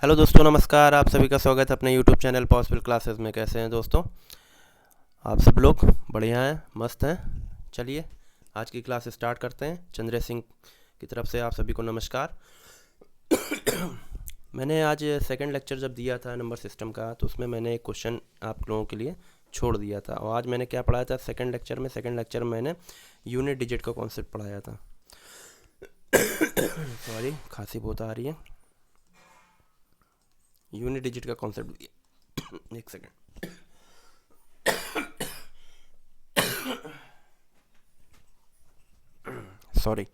Hello दोस्तों, नमस्कार। आप सभी का स्वागत है अपने यूट्यूब चैनल पॉसिबल क्लासेस में। कैसे हैं दोस्तों? आप सब लोग बढ़िया हैं, मस्त हैं। चलिए आज की क्लास स्टार्ट करते हैं। चंद्र सिंह की तरफ से आप सभी को नमस्कार। मैंने आज सेकंड लेक्चर जब दिया था नंबर सिस्टम का, तो उसमें मैंने एक क्वेश्चन आप लोगों के लिए छोड़ दिया था। और आज मैंने क्या पढ़ाया था सेकंड लेक्चर में मैंने यूनिट डिजिट का कॉन्सेप्ट पढ़ाया था। सॉरी, खांसी बहुत आ रही है। यूनिट डिजिट का कॉन्सेप्ट दिया। एक सेकेंड। सॉरी।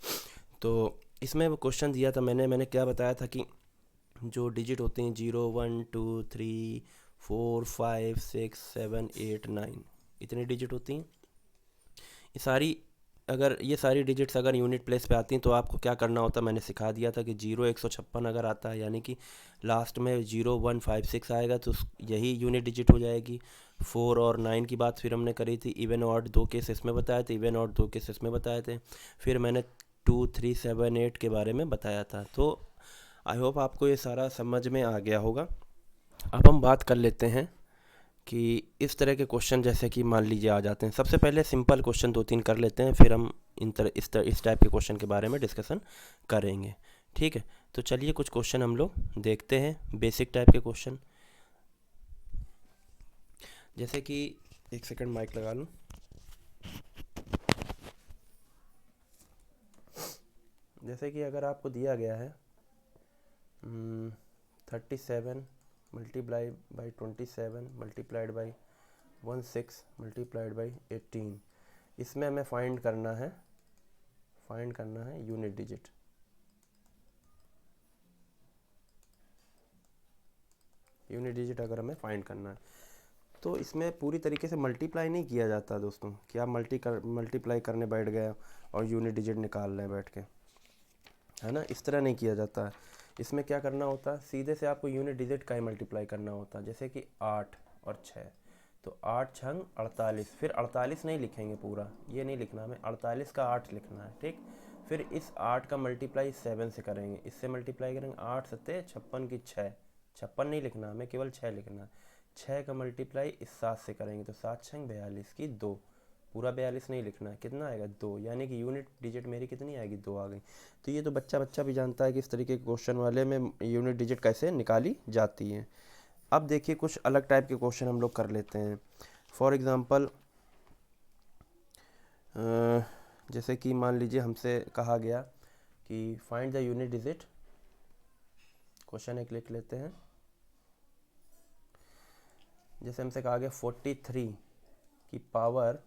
तो इसमें वो क्वेश्चन दिया था मैंने क्या बताया था कि जो डिजिट होते हैं 0, 1, 2, 3, 4, 5, 6, 7, 8, 9, इतनी डिजिट होती हैं। ये सारी डिजिट्स अगर यूनिट प्लेस पे आती हैं तो आपको क्या करना होता है, मैंने सिखा दिया था कि 0, 156 अगर आता है, यानी कि लास्ट में 0, 1, 5, 6 आएगा तो यही यूनिट डिजिट हो जाएगी। 4 और 9 की बात फिर हमने करी थी। इवन ऑड दो केसेस में बताए थे, फिर मैंने 2, 3, 7, 8 के बारे में बताया था। तो आई होप आपको ये सारा समझ में आ गया होगा। अब हम बात कर लेते हैं कि इस तरह के क्वेश्चन जैसे कि मान लीजिए आ जाते हैं। सबसे पहले सिंपल क्वेश्चन 2-3 कर लेते हैं, फिर हम इस टाइप के क्वेश्चन के बारे में डिस्कशन करेंगे। ठीक है, तो चलिए कुछ क्वेश्चन हम लोग देखते हैं, बेसिक टाइप के क्वेश्चन। जैसे कि एक सेकंड माइक लगा लूँ। जैसे कि अगर आपको दिया गया है 37 multiply by 27 multiplied by 16 multiplied by 18, इसमें हमें फाइंड करना है यूनिट डिजिट। अगर हमें फाइंड करना है तो इसमें पूरी तरीके से मल्टीप्लाई नहीं किया जाता दोस्तों। कि आप मल्टीप्लाई करने बैठ गए और यूनिट डिजिट निकाल रहे हैं बैठ के, है ना। इस तरह नहीं किया जाता है। इसमें क्या करना होता है, सीधे से आपको यूनिट डिजिट का ही मल्टीप्लाई करना होता है। जैसे कि 8 और 6, तो 8 छंग 48। फिर 48 नहीं लिखेंगे पूरा, ये नहीं लिखना हमें, 48 का 8 लिखना है। ठीक, फिर इस 8 का मल्टीप्लाई 7 से करेंगे, इससे मल्टीप्लाई करेंगे 8 सत्ते 56 की 6, 56 नहीं लिखना हमें, केवल 6 लिखना है। 6 का मल्टीप्लाई इस 7 से करेंगे तो 7 छंग 42 की 2, पूरा 42 नहीं लिखना है। कितना आएगा 2, यानी कि यूनिट डिजिट मेरी कितनी आएगी, 2 आ गई। तो ये तो बच्चा भी जानता है कि इस तरीके के क्वेश्चन वाले में यूनिट डिजिट कैसे निकाली जाती है। अब देखिए कुछ अलग टाइप के क्वेश्चन हम लोग कर लेते हैं। फॉर एग्ज़ाम्पल जैसे कि मान लीजिए हमसे कहा गया कि find the unit digit. Question एक लिख लेते हैं। जैसे हमसे कहा गया 43 की पावर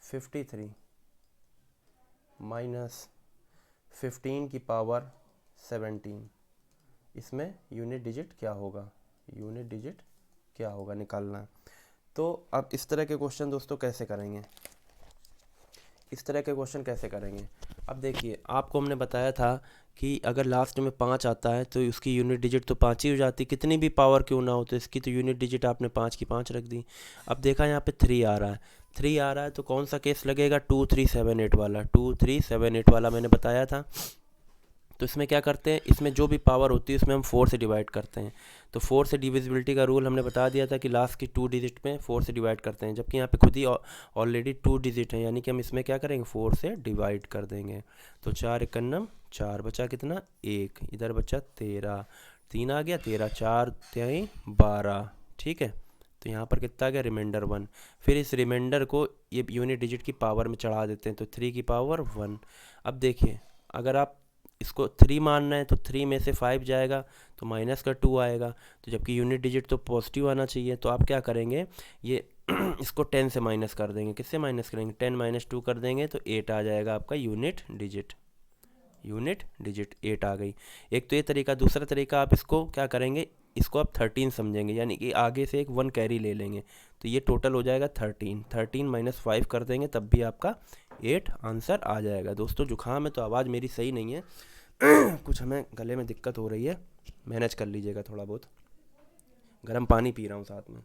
53 माइनस 15 की पावर 17, इसमें यूनिट डिजिट क्या होगा, निकालना है। तो अब इस तरह के क्वेश्चन दोस्तों कैसे करेंगे, अब देखिए आपको हमने बताया था कि अगर लास्ट में 5 आता है तो उसकी यूनिट डिजिट तो 5 ही हो जाती, कितनी भी पावर क्यों ना हो, तो इसकी तो यूनिट डिजिट आपने 5 की 5 रख दी। अब देखा यहाँ पे 3 आ रहा है, तो कौन सा केस लगेगा, 2378 वाला। 2378 वाला मैंने बताया था। तो इसमें क्या करते हैं, इसमें जो भी पावर होती है उसमें हम 4 से डिवाइड करते हैं। तो 4 से डिविजिबिलिटी का रूल हमने बता दिया था कि लास्ट की 2 डिजिट में 4 से डिवाइड करते हैं, जबकि यहाँ पे खुद ही ऑलरेडी 2 डिजिट है, यानी कि हम इसमें क्या करेंगे, 4 से डिवाइड कर देंगे। तो 4 एकन्नम 4, बचा कितना 1, इधर बचा 13, 3 आ गया 13, 4 3 12। ठीक है, तो यहाँ पर कितना आ गया, रिमाइंडर 1। फिर इस रिमाइंडर को ये यूनिट डिजिट की पावर में चढ़ा देते हैं, तो 3 की पावर 1। अब देखिए अगर आप इसको 3 मानना है तो 3 में से 5 जाएगा तो माइनस का 2 आएगा। तो जबकि यूनिट डिजिट तो पॉजिटिव आना चाहिए, तो आप क्या करेंगे, ये इसको 10 से माइनस कर देंगे। किससे माइनस करेंगे, 10 माइनस 2 कर देंगे तो 8 आ जाएगा आपका यूनिट डिजिट 8 आ गई। एक तो ये तरीका। दूसरा तरीका आप इसको क्या करेंगे, इसको आप 13 समझेंगे, यानी कि आगे से एक 1 कैरी ले लेंगे, तो ये टोटल हो जाएगा 13 माइनस 5 कर देंगे, तब भी आपका 8 आंसर आ जाएगा। दोस्तों जुकाम है तो आवाज़ मेरी सही नहीं है, कुछ हमें गले में दिक्कत हो रही है, मैनेज कर लीजिएगा थोड़ा बहुत। गर्म पानी पी रहा हूँ साथ में।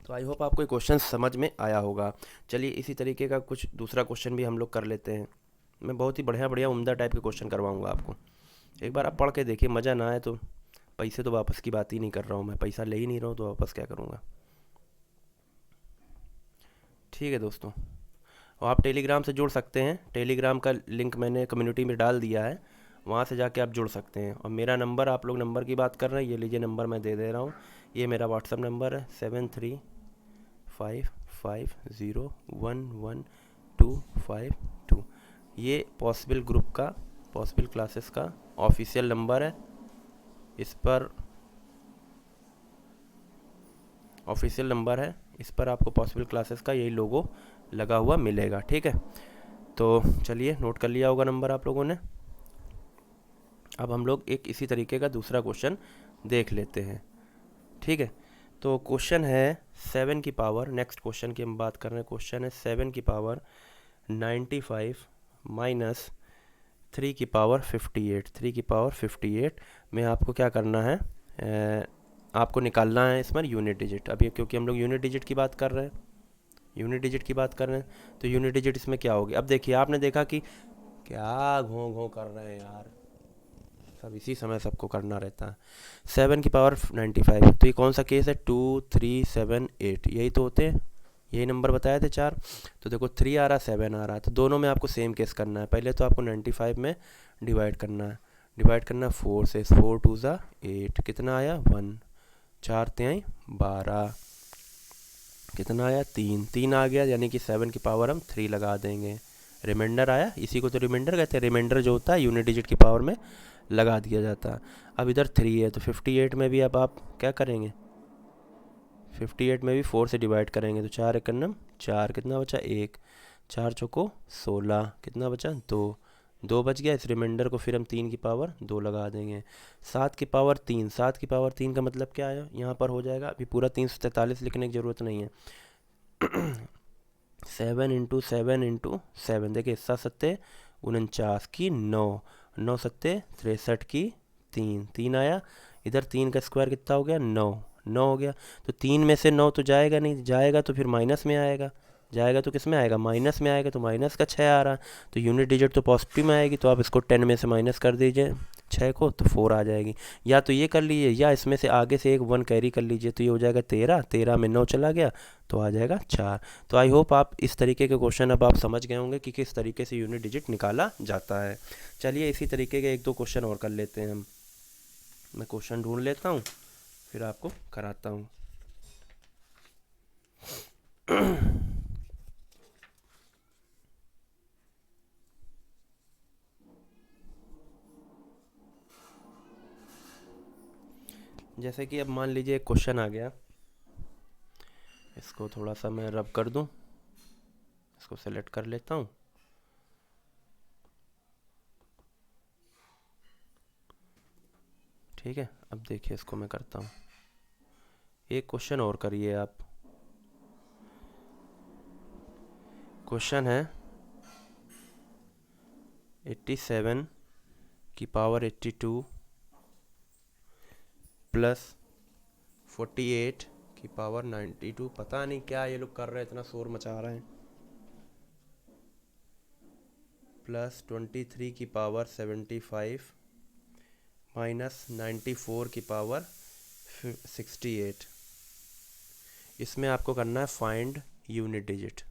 तो आई होप आपको क्वेश्चन समझ में आया होगा। चलिए इसी तरीके का कुछ दूसरा क्वेश्चन भी हम लोग कर लेते हैं। मैं बहुत ही बढ़िया उम्दा टाइप के क्वेश्चन करवाऊँगा आपको। एक बार आप पढ़ के देखिए, मज़ा ना आए तो पैसे तो वापस की बात ही नहीं कर रहा हूँ मैं, पैसा ले ही नहीं रहा हूँ तो वापस क्या करूँगा। ठीक है दोस्तों, और आप टेलीग्राम से जुड़ सकते हैं, टेलीग्राम का लिंक मैंने कम्युनिटी में डाल दिया है, वहाँ से जाके आप जुड़ सकते हैं। और मेरा नंबर, आप लोग नंबर की बात कर रहे हैं, ये लीजिए नंबर मैं दे दे रहा हूँ, ये मेरा व्हाट्सअप नंबर है 7355011252। ये पॉसिबल ग्रुप का, पॉसिबल क्लासेस का ऑफिशियल नंबर है। इस पर ऑफिशियल नंबर है, इस पर आपको पॉसिबल क्लासेस का यही लोगो लगा हुआ मिलेगा। ठीक है, तो चलिए नोट कर लिया होगा नंबर आप लोगों ने। अब हम लोग एक इसी तरीके का दूसरा क्वेश्चन देख लेते हैं। ठीक है, तो क्वेश्चन है 7 की पावर, नेक्स्ट क्वेश्चन की हम बात कर रहे हैं। क्वेश्चन है 7 की पावर 95 माइनस 3 की पावर 58, 3 की पावर 58 में आपको क्या करना है, आपको निकालना है इसमें यूनिट डिजिट। अब ये क्योंकि हम लोग यूनिट डिजिट की बात कर रहे हैं, यूनिट डिजिट की बात कर रहे हैं, तो यूनिट डिजिट इसमें क्या होगी। अब देखिए, आपने देखा कि क्या घों घों कर रहे हैं यार, सब इसी समय सबको करना रहता है। 7 की पावर 95, तो ये कौन सा केस है, 2 3 7 8, यही तो होते हैं, यही नंबर बताए थे 4। तो देखो 3 आ रहा, 7 आ रहा है, तो दोनों में आपको सेम केस करना है। पहले तो आपको 95 में डिवाइड करना है, डिवाइड करना 4 से, 4 2 ज़ा 8, कितना आया 1, 4 3 12, कितना आया 3, 3 आ गया, यानी कि 7 की पावर हम 3 लगा देंगे, रिमाइंडर आया। इसी को तो रिमाइंडर कहते हैं, रिमाइंडर जो होता है यूनिट डिजिट की पावर में लगा दिया जाता है। अब इधर 3 है, तो 58 में भी अब आप क्या करेंगे, 58 में भी 4 से डिवाइड करेंगे, तो 4 एक नम 4, कितना बचा 1, 4 चौको 16, कितना बचा 2, 2 बच गया। इस रिमाइंडर को फिर हम 3 की पावर 2 लगा देंगे। 7 की पावर 3, 7 की पावर 3 का मतलब क्या है, यहाँ पर हो जाएगा, अभी पूरा 343 लिखने की ज़रूरत नहीं है। 7 इंटू 7 इंटू 7, देखिए 7 सत्ते 49 की 9, 9 सत्ते 63 की 3, 3 आया। इधर 3 का स्क्वायर कितना हो गया 9, 9 हो गया। तो 3 में से 9 तो जाएगा नहीं, जाएगा तो फिर माइनस में आएगा, जाएगा तो किस में आएगा, माइनस में आएगा, तो माइनस का 6 आ रहा है। तो यूनिट डिजिट तो पॉजिटिव में आएगी, तो आप इसको 10 में से माइनस कर दीजिए 6 को, तो 4 आ जाएगी। या तो ये कर लीजिए, या इसमें से आगे से एक 1 कैरी कर लीजिए, तो ये हो जाएगा 13, 13 में 9 चला गया तो आ जाएगा 4। तो आई होप आप इस तरीके के क्वेश्चन अब आप समझ गए होंगे कि किस तरीके से यूनिट डिजिट निकाला जाता है। चलिए इसी तरीके के 1-2 क्वेश्चन और कर लेते हैं हम। मैं क्वेश्चन ढूंढ लेता हूँ, फिर आपको कराता हूँ। जैसे कि अब मान लीजिए एक क्वेश्चन आ गया, इसको थोड़ा सा मैं रब कर दूं, इसको सेलेक्ट कर लेता हूं। ठीक है, अब देखिए इसको मैं करता हूं। एक क्वेश्चन और करिए आप। क्वेश्चन है 87 की पावर 82 प्लस 48 की पावर 92। पता नहीं क्या ये लोग कर रहे हैं, इतना शोर मचा रहे हैं। प्लस 23 की पावर 75 माइनस 94 की पावर 68। इसमें आपको करना है find unit digit,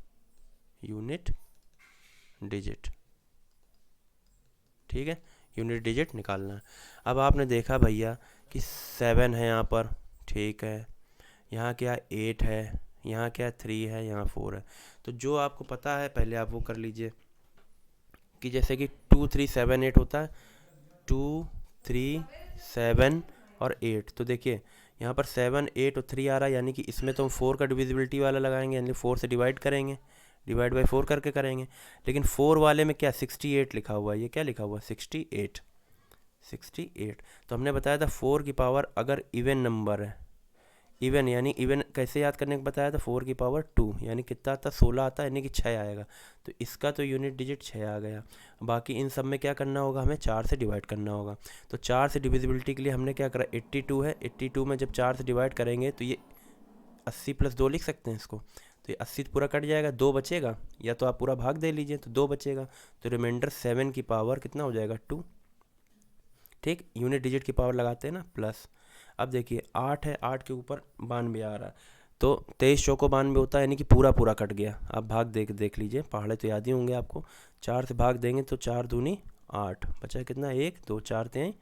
unit digit. ठीक है, यूनिट डिजिट निकालना है। अब आपने देखा भैया कि 7 है यहाँ पर, ठीक है, यहाँ क्या 8 है, यहाँ क्या 3 है, यहाँ 4 है। तो जो आपको पता है पहले आप वो कर लीजिए, कि जैसे कि 2 3 7 8 होता है, 2 3 7 और 8। तो देखिए यहाँ पर 7 8 और 3 आ रहा है, यानी कि इसमें तो हम 4 का डिविजिबिलिटी वाला लगाएंगे, यानी 4 से डिवाइड करेंगे, डिवाइड बाई 4 करके करेंगे। लेकिन 4 वाले में क्या 68 लिखा हुआ है, ये क्या लिखा हुआ है 68, 68। तो हमने बताया था 4 की पावर अगर इवन नंबर है, इवन यानी इवन कैसे याद करने को बताया था, 4 की पावर 2 यानी कितना आता, 16 आता है, यानी कि 6 आएगा। तो इसका तो यूनिट डिजिट 6 आ गया। बाकी इन सब में क्या करना होगा, हमें 4 से डिवाइड करना होगा। तो 4 से डिविजिबिलिटी के लिए हमने क्या करा, 82 है, 82 में जब 4 से डिवाइड करेंगे तो ये 80 प्लस 2 लिख सकते हैं इसको। तो ये 80 पूरा कट जाएगा, 2 बचेगा, या तो आप पूरा भाग दे लीजिए तो 2 बचेगा। तो रिमाइंडर 7 की पावर कितना हो जाएगा 2। ठीक, यूनिट डिजिट की पावर लगाते हैं ना, प्लस। अब देखिए 8 है, 8 के ऊपर 92 आ रहा है, तो 23 चौको 92 होता है, यानी कि पूरा पूरा कट गया। आप भाग देख लीजिए, पहाड़े तो याद ही होंगे आपको। 4 से भाग देंगे तो 4 दूनी 8, बचा कितना, 1 2 4 3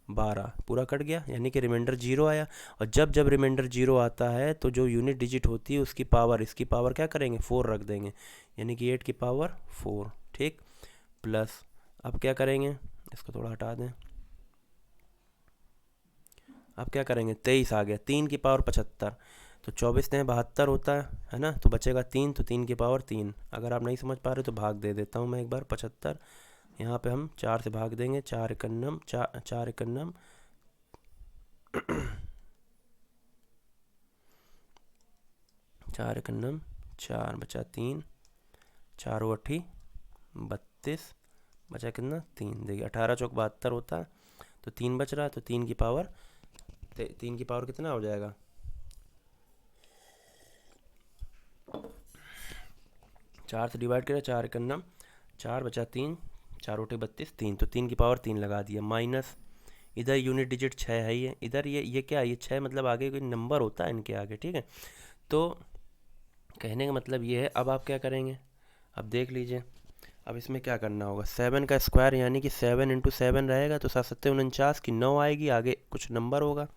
12, पूरा कट गया, यानी कि रिमाइंडर 0 आया। और जब जब रिमाइंडर 0 आता है तो जो यूनिट डिजिट होती है उसकी पावर, इसकी पावर क्या करेंगे, 4 रख देंगे, यानी कि 8 की पावर 4, ठीक, प्लस। अब क्या करेंगे, इसको थोड़ा हटा दें। अब क्या करेंगे, 23 आ गया, 3 की पावर 75, तो 24 ने 72 होता है ना, तो बचेगा 3, तो 3 की पावर 3। अगर आप नहीं समझ पा रहे तो भाग दे देता हूँ मैं एक बार, 75 यहाँ पे हम 4 से भाग देंगे, 4 एकन्नम 4 एकन्नम 4 एकन्नम 4, बचा 3, 4 अठी 32, बचा कितना, 3। देखिए 18 चौक 72 होता है, तो 3 बच रहा है, तो 3 की पावर, 3 की पावर कितना हो जाएगा, 4 से डिवाइड करें, 4 एकन्नम 4, बचा 3, 4 उठे 32, 3, तो 3 की पावर 3 लगा दिया, माइनस। इधर यूनिट डिजिट 6 है, ये इधर ये क्या है, ये 6 मतलब आगे कोई नंबर होता है इनके आगे, ठीक है। तो कहने का मतलब ये है। अब आप क्या करेंगे, अब देख लीजिए, अब इसमें क्या करना होगा, 7 का स्क्वायर, यानी कि 7 इंटू 7 रहेगा, तो 7 सत्ते 49 की 9 आएगी, आगे कुछ नंबर होगा।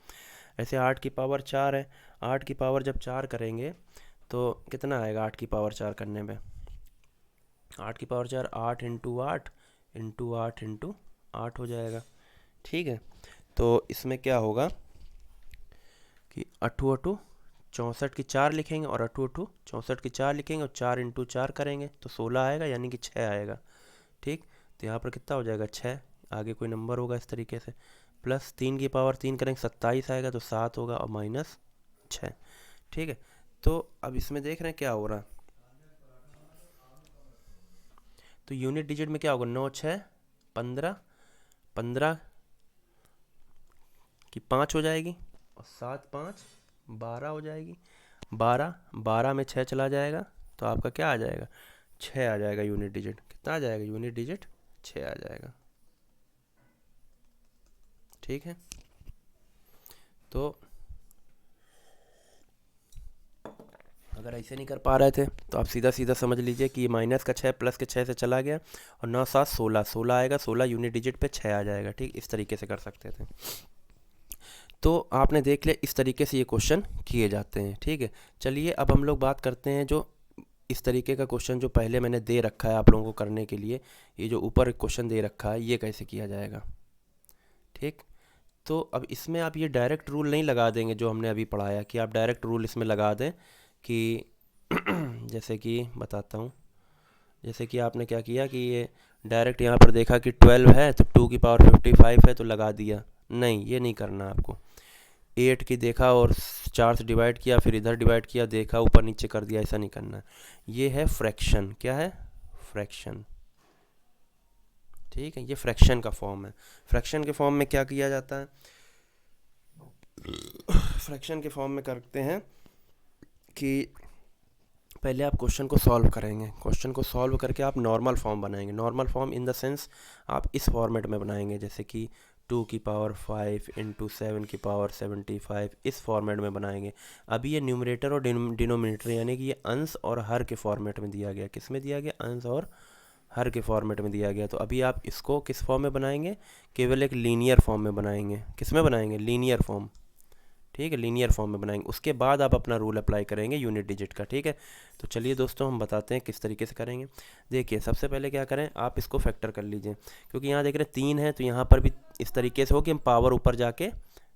ऐसे 8 की पावर 4 है, 8 की पावर जब 4 करेंगे तो कितना आएगा, 8 की पावर 4 करने में, 8 की पावर 4, 8 इंटू 8 इंटू 8 इंटू 8 हो जाएगा, ठीक है। तो इसमें क्या होगा कि अठू अठू 64 की 4 लिखेंगे, और अठू अठू 64 की 4 लिखेंगे, और 4 इंटू 4 करेंगे तो 16 आएगा, यानी कि 6 आएगा, ठीक। तो यहाँ पर कितना हो जाएगा, 6, आगे कोई नंबर होगा इस तरीके से, प्लस 3 की पावर 3 करेंगे, 27 आएगा, तो 7 होगा, और माइनस 6, ठीक है। तो अब इसमें देख रहे हैं क्या हो रहा है, तो यूनिट डिजिट में क्या होगा, 9 6 15, 15 की 5 हो जाएगी, और 7 5 12 हो जाएगी, 12 12 में 6 चला जाएगा, तो आपका क्या आ जाएगा, 6 आ जाएगा यूनिट डिजिट। कितना आ जाएगा यूनिट डिजिट, 6 आ जाएगा, ठीक है। तो अगर ऐसे नहीं कर पा रहे थे तो आप सीधा सीधा समझ लीजिए कि ये माइनस का 6 प्लस के 6 से चला गया, और 9 7 16, 16 आएगा, 16 यूनिट डिजिट पे 6 आ जाएगा, ठीक, इस तरीके से कर सकते थे। तो आपने देख लिया, इस तरीके से ये क्वेश्चन किए जाते हैं, ठीक है। चलिए अब हम लोग बात करते हैं जो इस तरीके का क्वेश्चन जो पहले मैंने दे रखा है आप लोगों को करने के लिए, ये जो ऊपर क्वेश्चन दे रखा है ये कैसे किया जाएगा, ठीक। तो अब इसमें आप ये डायरेक्ट रूल नहीं लगा देंगे जो हमने अभी पढ़ाया, कि आप डायरेक्ट रूल इसमें लगा दें कि जैसे कि बताता हूँ, जैसे कि आपने क्या किया कि ये डायरेक्ट यहाँ पर देखा कि 12 है तो 2 की पावर 55 है तो लगा दिया, नहीं, ये नहीं करना आपको। 8 की देखा और 4 से डिवाइड किया, फिर इधर डिवाइड किया, देखा ऊपर नीचे कर दिया, ऐसा नहीं करना है। ये है फ्रैक्शन, क्या है, फ्रैक्शन, ठीक है, ये फ्रैक्शन का फॉर्म है। फ्रैक्शन के फॉर्म में क्या किया जाता है, फ्रैक्शन के फॉर्म में करते हैं कि पहले आप क्वेश्चन को सॉल्व करेंगे, क्वेश्चन को सॉल्व करके आप नॉर्मल फॉर्म बनाएंगे, normal form in the sense आप इस फॉर्मेट में बनाएंगे, जैसे कि 2 की पावर 5 इंटू 7 की पावर 75, इस फॉर्मेट में बनाएंगे। अभी ये न्यूमरेटर और डिनोमिनेटर, यानी कि ये अंश और हर के फॉर्मेट में दिया गया, किस में दिया गया, अंश और हर के फॉर्मेट में दिया गया। तो अभी आप इसको किस फॉर्म में बनाएंगे, केवल एक लीनियर फॉर्म में बनाएंगे, किस में बनाएंगे, लीनियर फॉर्म, ठीक है, लीनियर फॉर्म में बनाएंगे। उसके बाद आप अपना रूल अप्लाई करेंगे यूनिट डिजिट का, ठीक है। तो चलिए दोस्तों हम बताते हैं किस तरीके से करेंगे। देखिए सबसे पहले क्या करें, आप इसको फैक्टर कर लीजिए, क्योंकि यहाँ देख रहे हैं 3 है, तो यहाँ पर भी इस तरीके से हो कि हम पावर ऊपर जाके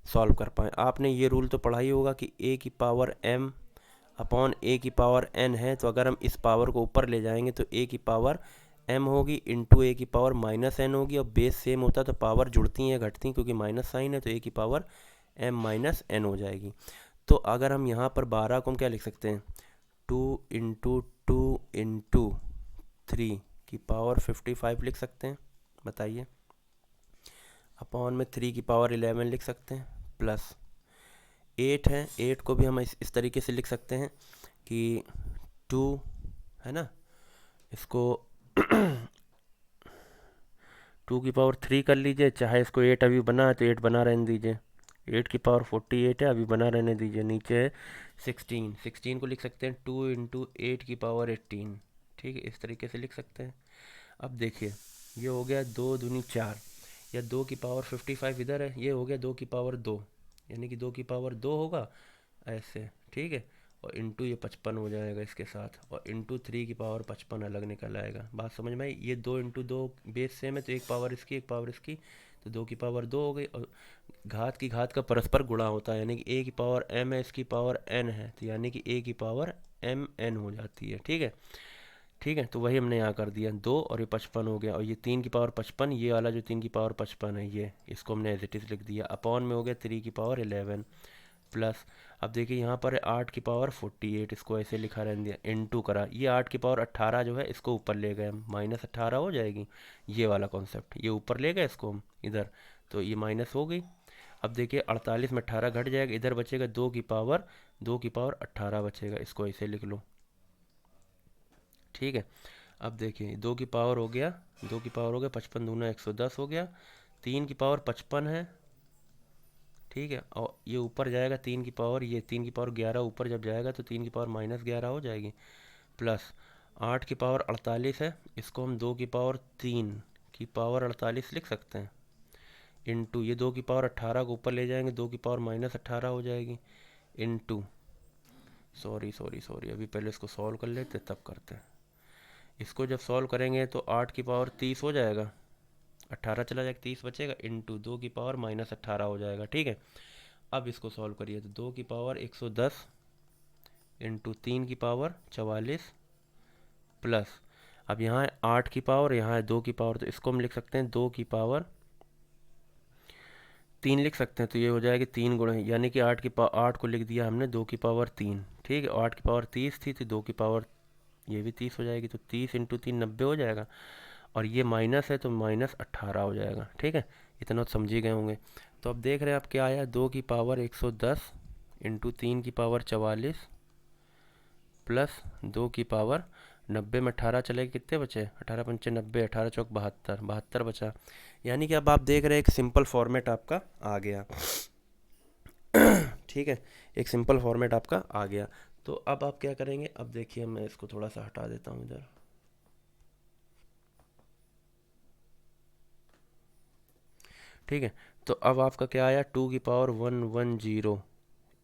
सॉल्व कर पाएँ। आपने ये रूल तो पढ़ा ही होगा कि a की पावर m अपॉन a की पावर n है, तो अगर हम इस पावर को ऊपर ले जाएंगे तो a की पावर m होगी इंटू a की पावर माइनस n होगी, और बेस सेम होता है तो पावर जुड़ती हैं घटती, क्योंकि माइनस साइन है, तो a की पावर m माइनस n हो जाएगी। तो अगर हम यहाँ पर 12 को हम क्या लिख सकते हैं, 2 इंटू 2 इंटू 3 की पावर 55 लिख सकते हैं, बताइए, अपॉन में 3 की पावर 11 लिख सकते हैं, प्लस 8 है, 8 को भी हम इस तरीके से लिख सकते हैं कि 2 है ना, इसको 2 की पावर 3 कर लीजिए, चाहे इसको 8 अभी बना है तो 8 बना रहने दीजिए। 8 की पावर 48 है, अभी बना रहने दीजिए। नीचे है 16, 16 को लिख सकते हैं 2 × 8 की पावर 18। ठीक है, इस तरीके से लिख सकते हैं। अब देखिए, ये हो गया 2 दूनी 4, या 2 की पावर 55 इधर है, ये हो गया 2 की पावर 2, यानी कि 2 की पावर 2 होगा ऐसे। ठीक है, और इंटू ये 55 हो जाएगा इसके साथ, और इंटू 3 की पावर 55 अलग निकल आएगा। बात समझ में आई? ये 2 × 2 बेस सेम है, तो एक पावर इसकी एक पावर इसकी, तो 2 की पावर 2 हो गई। और घात की घात का परस्पर गुणा होता है, यानी कि A की पावर m है, इसकी पावर n है, तो यानी कि A की पावर mn हो जाती है। ठीक है, ठीक है, तो वही हमने यहाँ कर दिया 2, और ये 55 हो गया। और ये 3 की पावर 55, ये वाला जो 3 की पावर 55 है, ये इसको हमने एज इट इज़ लिख दिया। अपॉन में हो गया 3 की पावर 11 प्लस। अब देखिए यहाँ पर है 8 की पावर 48, इसको ऐसे लिखा रहने दिया, इनटू करा। ये 8 की पावर 18 जो है, इसको ऊपर ले गए हम, -18 हो जाएगी। ये वाला कॉन्सेप्ट, ये ऊपर ले गए इसको हम इधर, तो ये माइनस हो गई। अब देखिए 48 में 18 घट जाएगा, इधर बचेगा 2 की पावर 18 बचेगा, इसको ऐसे लिख लो। ठीक है, अब देखिए 2 की पावर हो गया 55 दूना 110 हो गया। 3 की पावर 55 है, ठीक है, और ये ऊपर जाएगा 3 की पावर, ये 3 की पावर 11 ऊपर जब जाएगा तो 3 की पावर -11 हो जाएगी। प्लस 8 की पावर 48 है, इसको हम 2 की पावर 3 की पावर 48 लिख सकते हैं। इंटू ये 2 की पावर 18 को ऊपर ले जाएंगे, 2 की पावर -18 हो जाएगी। इंटू, सॉरी सॉरी सॉरी, अभी पहले इसको सॉल्व कर लेते तब करते हैं। इसको जब सॉल्व करेंगे तो 8 की पावर 30 हो जाएगा, 18 चला जाएगा, 30 बचेगा, इंटू 2 की पावर-18 हो जाएगा। ठीक है, अब इसको सॉल्व करिए तो 2 की पावर 110 इंटू 3 की पावर 44 प्लस। अब यहाँ है 8 की पावर, यहाँ है 2 की पावर, तो इसको हम लिख सकते हैं 2 की पावर 3 लिख सकते हैं, तो ये हो जाएगी 3 गुणा, यानी कि 8 को लिख दिया हमने 2 की पावर 3। ठीक है, 8 की पावर 30 थी, तो 2 की पावर ये भी 30 हो जाएगी, तो 30 × 3 90 हो जाएगा। और ये माइनस है तो -18 हो जाएगा। ठीक है, इतना तो समझ ही गए होंगे। तो अब देख रहे हैं आप क्या आया, 2 की पावर 110 इंटू 3 की पावर 44 प्लस 2 की पावर 90 में 18 चलेगी, कितने बचे? 18×5 = 90, 18×4 = 72, 72 बचा। यानी कि अब आप देख रहे हैं एक सिंपल फॉर्मेट आपका आ गया। ठीक है, एक सिंपल फॉर्मेट आपका आ गया। तो अब आप क्या करेंगे, अब देखिए मैं इसको थोड़ा सा हटा देता हूँ इधर। ठीक है, तो अब आपका क्या आया, 2 की पावर 110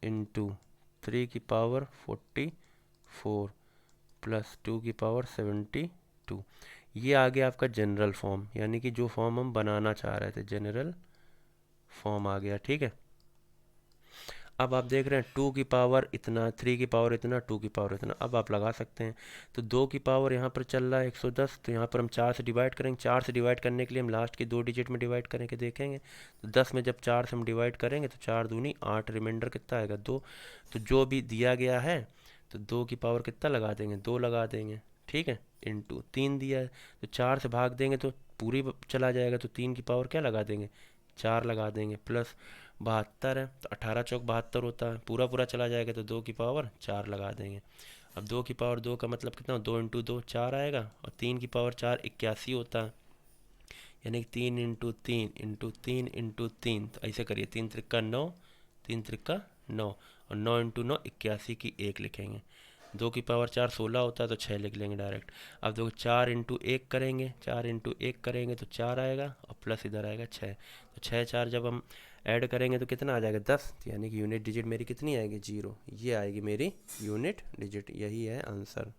इंटू 3 की पावर 44 प्लस 2 की पावर 72। ये आ गया आपका जनरल फॉर्म, यानी कि जो फॉर्म हम बनाना चाह रहे थे, जनरल फॉर्म आ गया। ठीक है, अब आप देख रहे हैं 2 की पावर इतना, 3 की पावर इतना, 2 की पावर इतना, अब आप लगा सकते हैं। तो 2 की पावर यहाँ पर चल रहा है 110, तो यहाँ पर हम 4 से डिवाइड करेंगे। 4 से डिवाइड करने के लिए हम लास्ट के 2 डिजिट में डिवाइड करके देखेंगे। तो 10 में जब 4 से हम डिवाइड करेंगे तो 4 दूनी 8, रिमाइंडर कितना आएगा 2। तो जो भी दिया गया है, तो 2 की पावर कितना लगा देंगे, 2 लगा देंगे। ठीक है, इंटू 3 दिया है, तो 4 से भाग देंगे तो पूरी चला जाएगा, तो 3 की पावर क्या लगा देंगे, 4 लगा देंगे। प्लस 72 है, तो 18×4 = 72 होता है, पूरा पूरा चला जाएगा, तो 2 की पावर 4 लगा देंगे। अब 2 की पावर 2 का मतलब कितना, 2 × 2 4 आएगा, और 3 की पावर 4 81 होता है, यानी कि 3 × 3 × 3 × 3, तो ऐसे करिए, 3 × 3 = 9, 3 × 3 = 9, और 9 × 9 81 की 1 लिखेंगे। 2 की पावर 4 16 होता है, तो 6 लिख लेंगे डायरेक्ट। अब देखो 4 × 1 करेंगे, 4 × 1 करेंगे तो 4 आएगा, और प्लस इधर आएगा 6, तो 6 4 जब हम ऐड करेंगे तो कितना आ जाएगा 10, यानी कि यूनिट डिजिट मेरी कितनी आएगी 0, ये आएगी मेरी यूनिट डिजिट, यही है आंसर।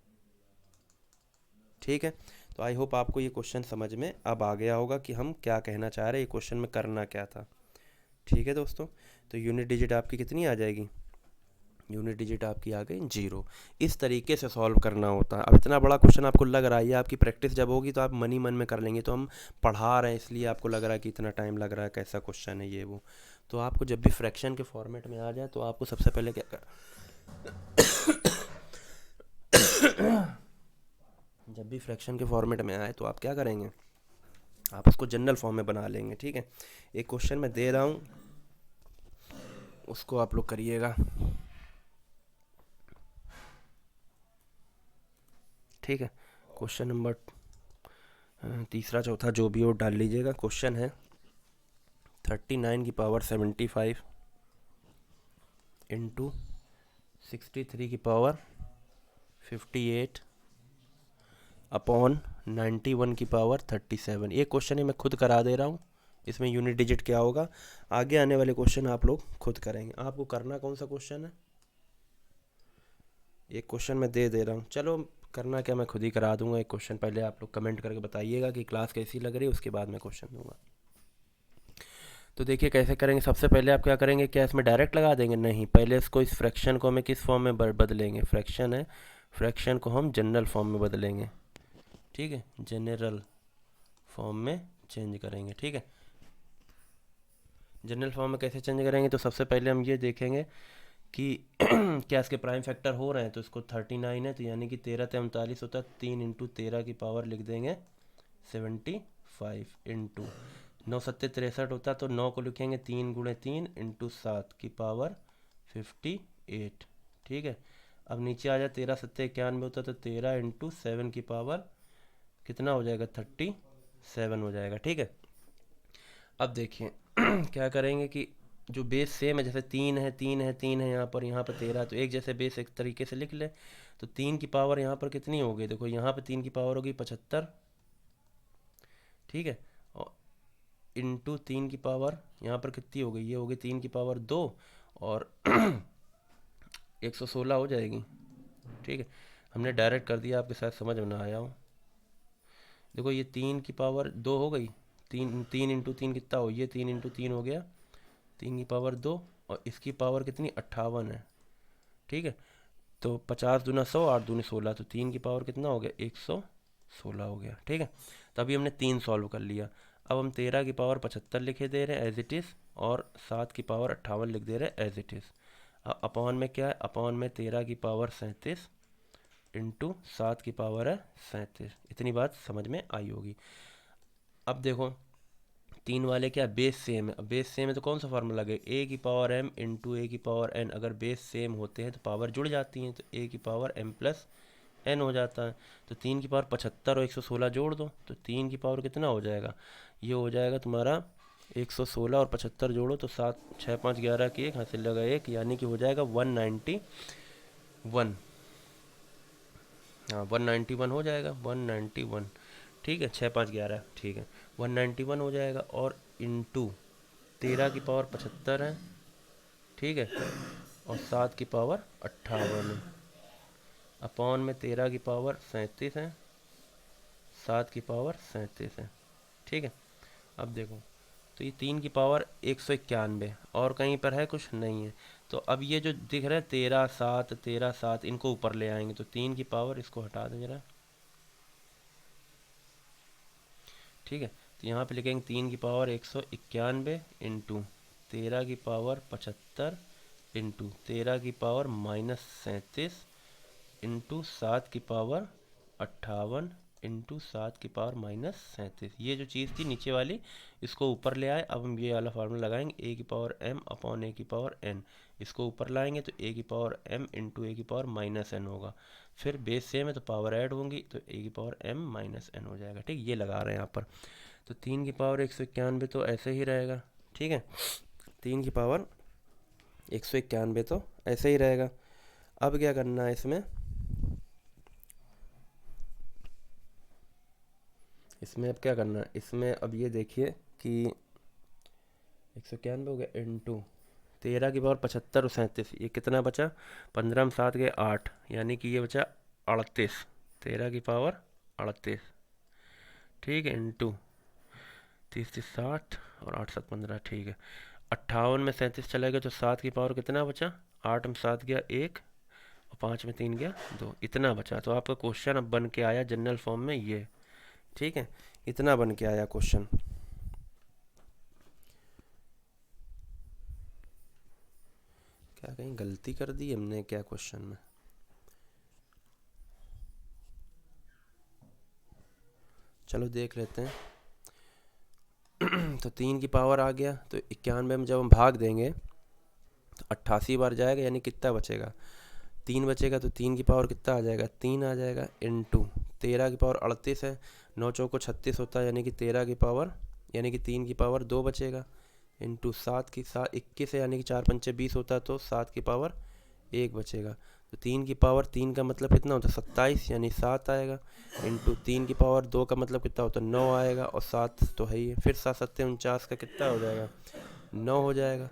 ठीक है, तो आई होप आपको ये क्वेश्चन समझ में अब आ गया होगा कि हम क्या कहना चाह रहे हैं, ये क्वेश्चन में करना क्या था। ठीक है दोस्तों, तो यूनिट डिजिट आपकी कितनी आ जाएगी, यूनिट डिजिट आपकी आ गई 0। इस तरीके से सॉल्व करना होता है। अब इतना बड़ा क्वेश्चन आपको लग रहा है, ये आपकी प्रैक्टिस जब होगी तो आप मन ही मन में कर लेंगे। तो हम पढ़ा रहे हैं इसलिए आपको लग रहा है कि इतना टाइम लग रहा है, कैसा क्वेश्चन है ये वो। तो आपको जब भी फ्रैक्शन के फॉर्मेट में आ जाए तो आपको सबसे पहले क्या कर जब भी फ्रैक्शन के फॉर्मेट में आए तो आप क्या करेंगे, आप उसको जनरल फॉर्म में बना लेंगे। ठीक है, एक क्वेश्चन मैं दे रहा हूँ, उसको आप लोग करिएगा। ठीक है, क्वेश्चन नंबर तीसरा चौथा जो भी हो डाल लीजिएगा। क्वेश्चन है 39 की पावर 75 इंटू 63 की पावर 58 अपॉन 91 की पावर 37। ये क्वेश्चन है मैं खुद करा दे रहा हूँ, इसमें यूनिट डिजिट क्या होगा। आगे आने वाले क्वेश्चन आप लोग खुद करेंगे। आपको करना कौन सा क्वेश्चन है, एक क्वेश्चन मैं दे रहा हूँ, चलो करना क्या, मैं खुद ही करा दूंगा एक क्वेश्चन। पहले आप लोग कमेंट करके बताइएगा कि क्लास कैसी लग रही है, उसके बाद मैं क्वेश्चन दूंगा। तो देखिए कैसे करेंगे। सबसे पहले आप क्या करेंगे, क्या इसमें डायरेक्ट लगा देंगे, नहीं, पहले इसको इस फ्रैक्शन को हमें किस फॉर्म में बदलेंगे, फ्रैक्शन है, फ्रैक्शन को हम जनरल फॉर्म में बदलेंगे, ठीक है, जनरल फॉर्म में चेंज करेंगे, ठीक है। जनरल फॉर्म में कैसे चेंज करेंगे, तो सबसे पहले हम ये देखेंगे कि क्या इसके प्राइम फैक्टर हो रहे हैं। तो इसको 39 है तो यानी कि 13 से 39 होता है, 3 इंटू 13 की पावर लिख देंगे 75 इंटू 9 सत्ते 63 होता है, तो 9 को लिखेंगे 3 गुणे 3 इंटू 7 की पावर 58, ठीक है। अब नीचे आ जाए 13 सत्ते 91 होता है, तो 13 इंटू 7 की पावर कितना हो जाएगा, 37 हो जाएगा, ठीक है। अब देखिए क्या करेंगे कि जो बेस सेम है, जैसे 3 है 3 है 3 है यहाँ पर 13 है, तो एक जैसे बेस एक तरीके से लिख ले। तो 3 की पावर यहाँ पर कितनी हो गई, देखो यहाँ पे 3 की पावर होगी 75, ठीक है, और इंटू 3 की पावर यहाँ पर कितनी हो गई, ये हो गई 3 की पावर 2 और 116 हो जाएगी, ठीक है। हमने डायरेक्ट कर दिया, आपके साथ समझ में ना आया हो। देखो ये 3 की पावर 2 हो गई, 3 इंटू 3 कितना हो, ये 3 इंटू 3 हो गया 3 की पावर 2 और इसकी पावर कितनी 58 है, ठीक है। तो 50 दूना 100, 8 दूनी 16, तो 3 की पावर कितना हो गया 116 हो गया, ठीक है। तो अभी हमने 3 सॉल्व कर लिया। अब हम 13 की पावर 75 लिखे दे रहे हैं एज इट इज़, और 7 की पावर 58 लिख दे रहे हैं एज इट इज़। अपॉन में क्या है, अपॉन में 13 की पावर 37 इंटू 7 की पावर है 37। इतनी बात समझ में आई होगी। अब देखो 3 वाले क्या बेस सेम है, बेस सेम है तो कौन सा फार्मूला लगे, ए की पावर एम इंटू ए की पावर एन। अगर बेस सेम होते हैं तो पावर जुड़ जाती हैं, तो ए की पावर एम प्लस एन हो जाता है। तो 3 की पावर 75 और 116 जोड़ दो, तो 3 की पावर कितना हो जाएगा, ये हो जाएगा तुम्हारा 116 और 75 जोड़ो तो 7 6 5 11 की एक हासिल लगा एक, यानी कि हो जाएगा 191। हाँ 191 हो जाएगा, 191, ठीक है, 6 5 11, ठीक है, 191 हो जाएगा। और इंटू 13 की पावर 75 है, ठीक है, और 7 की पावर 58 है, अपॉन में 13 की पावर 37 है, 7 की पावर 37 है, ठीक है। अब देखो तो ये 3 की पावर 191 और कहीं पर है कुछ नहीं है। तो अब ये जो दिख रहा है 13 7 इनको ऊपर ले आएंगे, तो 3 की पावर, इसको हटा दें जरा, ठीक है। तो यहाँ पे लिखेंगे 3 की पावर 191 इंटू 13 की पावर 75 इंटू 13 की पावर -37 इंटू 7 की पावर 58 इंटू 7 की पावर -37। ये जो चीज़ थी नीचे वाली, इसको ऊपर ले आए। अब हम ये वाला फार्मूला लगाएंगे, ए की पावर एम अपॉन ए की पावर एन। इसको ऊपर लाएंगे तो ए की पावर एम इंटू ए की पावर -n होगा। फिर बेस सेम है तो पावर ऐड होंगी, तो ए की पावर एम -n हो जाएगा, ठीक, ये लगा रहे हैं यहाँ पर। तो 3 की पावर 191 तो ऐसे ही रहेगा, ठीक है, 3 की पावर 191 तो ऐसे ही रहेगा। अब क्या करना है इसमें, अब क्या करना है इसमें, अब ये देखिए कि 191 हो गया इंटू 13 की पावर 75 और 37, ये कितना बचा, 15 में 7 गए 8, यानी कि ये बचा 38, 13 की पावर 38, ठीक है, इंटू 30 30 60 और 8 7 15, ठीक है। 58 में 37 चला गया तो 7 की पावर कितना बचा, 8 में 7 गया 1 और 5 में 3 गया 2, इतना बचा। तो आपका क्वेश्चन अब बन के आया जनरल फॉर्म में ये, ठीक है, इतना बन के आया क्वेश्चन। क्या कहीं गलती कर दी हमने क्या क्वेश्चन में, चलो देख लेते हैं। तो 3 की पावर आ गया, तो 91 में जब हम भाग देंगे तो 88 बार जाएगा, यानी कितना बचेगा 3 बचेगा, तो 3 की पावर कितना आ जाएगा 3 आ जाएगा इंटू 13 की पावर 38 है, 9 चौको 36 होता है, यानी कि 13 की पावर यानी कि 3 की पावर 2 बचेगा, इंटू 7 की 21 है, यानी कि 4 पंचे 20 होता है, तो 7 की पावर 1 बचेगा। तो 3 की पावर 3 का मतलब कितना होता है 27, यानी 7 आएगा, इंटू 3 की पावर 2 का मतलब कितना होता है 9 आएगा, और 7 तो है ही है, फिर 7 7 49 का कितना हो जाएगा 9 हो जाएगा,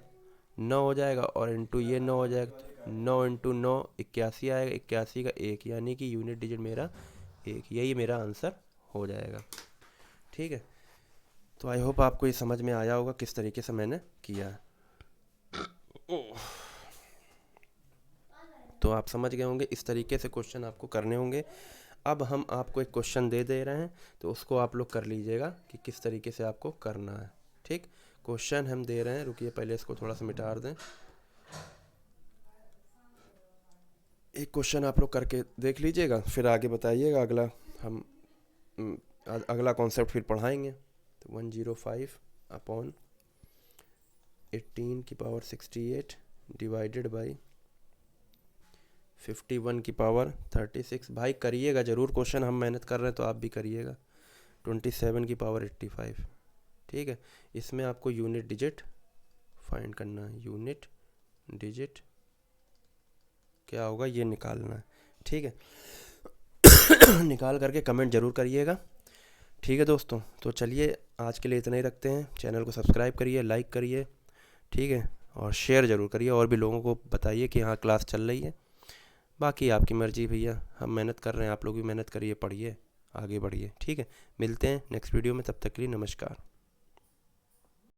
9 हो जाएगा, और इंटू ये 9 हो जाएगा, 9 इंटू 9 81 आएगा, 81 का 1, यानी कि यूनिट डिजिट मेरा 1, यही मेरा आंसर हो जाएगा। ठीक है, तो आई होप आपको ये समझ में आया होगा किस तरीके से मैंने किया है। तो आप समझ गए होंगे, इस तरीके से क्वेश्चन आपको करने होंगे। अब हम आपको एक क्वेश्चन दे रहे हैं, तो उसको आप लोग कर लीजिएगा कि किस तरीके से आपको करना है। ठीक, क्वेश्चन हम दे रहे हैं, रुकिए पहले इसको थोड़ा सा मिटा दें। एक क्वेश्चन आप लोग करके देख लीजिएगा, फिर आगे बताइएगा, अगला हम अगला कॉन्सेप्ट फिर पढ़ाएंगे। तो 105 अपॉन 18 की पावर 68 डिवाइडेड बाई 51 की पावर 36। भाई करिएगा ज़रूर क्वेश्चन, हम मेहनत कर रहे हैं तो आप भी करिएगा। 27 की पावर 85। ठीक है, इसमें आपको यूनिट डिजिट फाइंड करना है, यूनिट डिजिट क्या होगा ये निकालना है। ठीक है निकाल करके कमेंट ज़रूर करिएगा। ठीक है दोस्तों, तो चलिए आज के लिए इतना ही रखते हैं। चैनल को सब्सक्राइब करिए, लाइक करिए, ठीक है, और शेयर ज़रूर करिए, और भी लोगों को बताइए कि हाँ क्लास चल रही है। बाकी आपकी मर्ज़ी भैया, हम मेहनत कर रहे हैं, आप लोग भी मेहनत करिए, पढ़िए, आगे बढ़िए। ठीक है, मिलते हैं नेक्स्ट वीडियो में, तब तक के लिए नमस्कार।